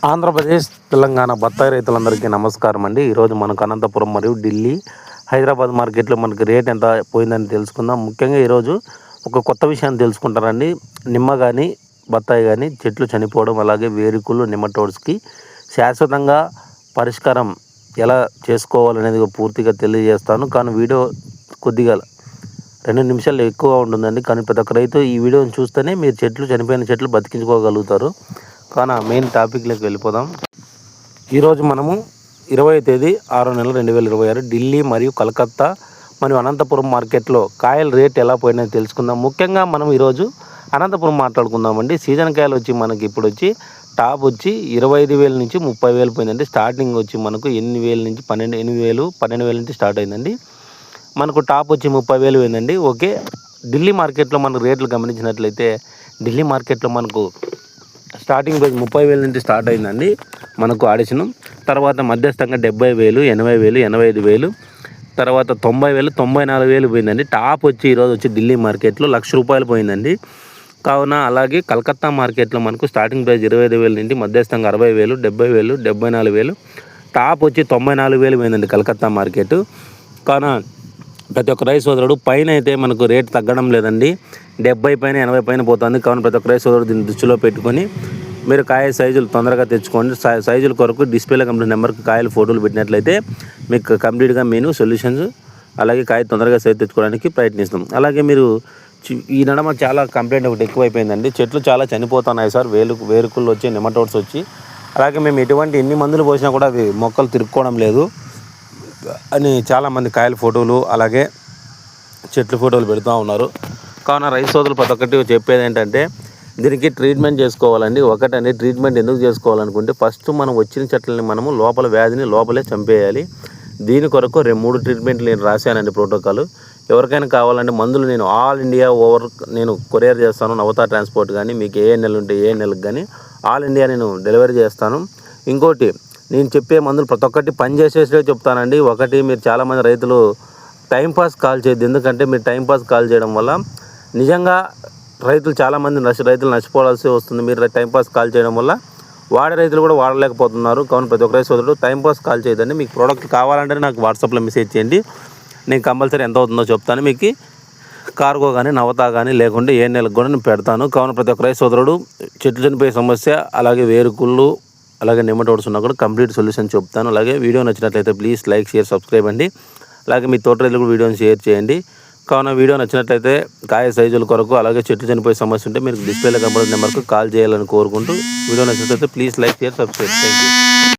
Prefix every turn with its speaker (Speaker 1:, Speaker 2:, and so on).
Speaker 1: ఆంధ్రప్రదేశ్ తెలంగాణ బత్తాయి రైతులందరికీ నమస్కారం అండి. ఈరోజు మనకు అనంతపురం మరియు ఢిల్లీ హైదరాబాద్ మార్కెట్లో మనకు రేట్ ఎంత పోయిందని తెలుసుకుందాం. ముఖ్యంగా ఈరోజు ఒక కొత్త విషయాన్ని తెలుసుకుంటారండి. నిమ్మ కానీ బత్తాయి కానీ చెట్లు చనిపోవడం, అలాగే వేరుకులు నిమ్మటోడ్స్కి శాశ్వతంగా పరిష్కారం ఎలా చేసుకోవాలనేది పూర్తిగా తెలియజేస్తాను. కానీ వీడియో కొద్దిగా 2 నిమిషాలు ఎక్కువ ఉంటుందండి. కానీ ప్రతి ఒక్క రైతు ఈ వీడియోని చూస్తేనే మీరు చనిపోయిన చెట్లు బతికించుకోగలుగుతారు. కానీ మెయిన్ టాపిక్లోకి వెళ్ళిపోదాం. ఈరోజు మనము 20వ తేదీ 6వ నెల 2026 ఢిల్లీ మరియు కలకత్తా మరియు అనంతపురం మార్కెట్లో కాయల రేట్ ఎలా పోయినాయో తెలుసుకుందాం. ముఖ్యంగా మనం ఈరోజు అనంతపురం మాట్లాడుకుందామండి. సీజన్ కాయలు వచ్చి మనకి ఇప్పుడు వచ్చి టాప్ వచ్చి 25,000 నుంచి 30,000 పోయిందండి. స్టార్టింగ్ వచ్చి మనకు 8,000 నుంచి 12,000 నుంచి స్టార్ట్ అయిందండి. మనకు టాప్ వచ్చి 30,000 పోయిందండి. ఓకే, ఢిల్లీ మార్కెట్లో మనకు రేట్లు గమనించినట్లయితే ఢిల్లీ మార్కెట్లో మనకు స్టార్టింగ్ ప్రైస్ 30,000 నుంచి స్టార్ట్ అయిందండి మనకు ఆడిషను. తర్వాత మధ్యస్థంగా 70,000, 80,000, 85,000, తర్వాత 90,000, 94,000 పోయిందండి. టాప్ వచ్చి ఈరోజు వచ్చి ఢిల్లీ మార్కెట్లో ₹1,00,000 పోయిందండి. కావున అలాగే కలకత్తా మార్కెట్లో మనకు స్టార్టింగ్ ప్రైస్ 25,000 నుండి మధ్యస్థంగా 60,000, 70,000, 74,000, టాప్ వచ్చి 94,000 పోయిందండి కలకత్తా మార్కెట్. కావున ప్రతి ఒక్క రైతు సోదరుడు పైన అయితే మనకు రేట్ తగ్గడం లేదండి. 70 పైన 80 పైన పోతుంది. కావున ప్రతి ఒక్క రైతు సోదరుడు దీన్ని దృష్టిలో పెట్టుకొని మీరు కాయ సైజులు తొందరగా తెచ్చుకోండి. సైజుల కొరకు డిస్ప్లేలో కంప్లీట్ నెంబర్కి కాయలు ఫోటోలు పెట్టినట్లయితే మీకు కంప్లీట్గా మెనూ సొల్యూషన్స్ అలాగే కాయ తొందరగా సైజు తెచ్చుకోవడానికి ప్రయత్నిస్తాం. అలాగే మీరు ఈ నడమ చాలా కంప్లైంట్ ఒకటి ఎక్కువైపోయిందండి. చెట్లు చాలా చనిపోతున్నాయి సార్, వేరుకుళ్ళు వచ్చి నెమటోడ్స్ వచ్చి. అలాగే మేము ఎన్ని మందులు పోసినా కూడా అవి మొక్కలు తిరుక్కోవడం లేదు అని చాలామంది కాయల ఫోటోలు అలాగే చెట్లు ఫోటోలు పెడుతూ ఉన్నారు. కావున రైతు సోదరులు ప్రతి ఒక్కటి చెప్పేది ఏంటంటే దీనికి ట్రీట్మెంట్ చేసుకోవాలండి. ఒకటండి, ట్రీట్మెంట్ ఎందుకు చేసుకోవాలనుకుంటే ఫస్ట్ మనం వచ్చిన చెట్లని మనము లోపల వ్యాధిని లోపలే చంపేయాలి. దీని కొరకు 3 ట్రీట్మెంట్లు నేను రాశానండి ప్రోటోకాల్. ఎవరికైనా కావాలంటే మందులు నేను ఆల్ ఇండియా నేను కొరియర్ చేస్తాను. నవతా ట్రాన్స్పోర్ట్ కానీ మీకు ఏఎన్ఎల్ ఉంటే ఏఎన్ఎల్కి కానీ ఆల్ ఇండియా నేను డెలివరీ చేస్తాను. ఇంకోటి, నేను చెప్పే మందులు ప్రతి ఒక్కటి పనిచేసేసే చెప్తానండి. ఒకటి, మీరు చాలామంది రైతులు టైంపాస్ కాల్ చేయొద్దు. ఎందుకంటే మీరు టైంపాస్ కాల్ చేయడం వల్ల నిజంగా రైతులు చాలామంది రైతులు నష్టపోవాల్సి వస్తుంది. మీరు టైంపాస్ కాల్ చేయడం వల్ల వాడే రైతులు కూడా వాడలేకపోతున్నారు. కావున ప్రతి ఒక్క రైతు సోదరుడు టైంపాస్ కాల్ చేయదండి. మీకు ప్రోడక్ట్ కావాలంటే నాకు వాట్సాప్లో మెసేజ్ చేయండి. నేను కంపల్సరీ ఎంత అవుతుందో చెప్తాను. మీకు కార్గో కానీ నవతా కానీ లేకుంటే ఏ నెలకు కూడా నేను పెడతాను. కావున ప్రతి ఒక్క రైతు సోదరుడు చెట్లు చనిపోయే సమస్య అలాగే వేరుకుళ్ళు అలాగే నెమటోడ్స్ ఉన్నా కూడా కంప్లీట్ సొల్యూషన్ చెప్తాను. అలాగే వీడియో నచ్చినట్లయితే ప్లీజ్ లైక్, షేర్, సబ్స్క్రైబ్ అండి. అలాగే మీ తోట రైతులకు వీడియోని షేర్ చేయండి. కావున వీడియో నచ్చినట్లయితే కాయ సైజుల కొరకు అలాగే చెట్లు చనిపోయే సమస్య ఉంటే మీరు డిస్ప్లేలో కనబడే నెంబర్కు కాల్ చేయాలని కోరుకుంటూ వీడియో నచ్చినట్లయితే please like, share, subscribe. Thank you.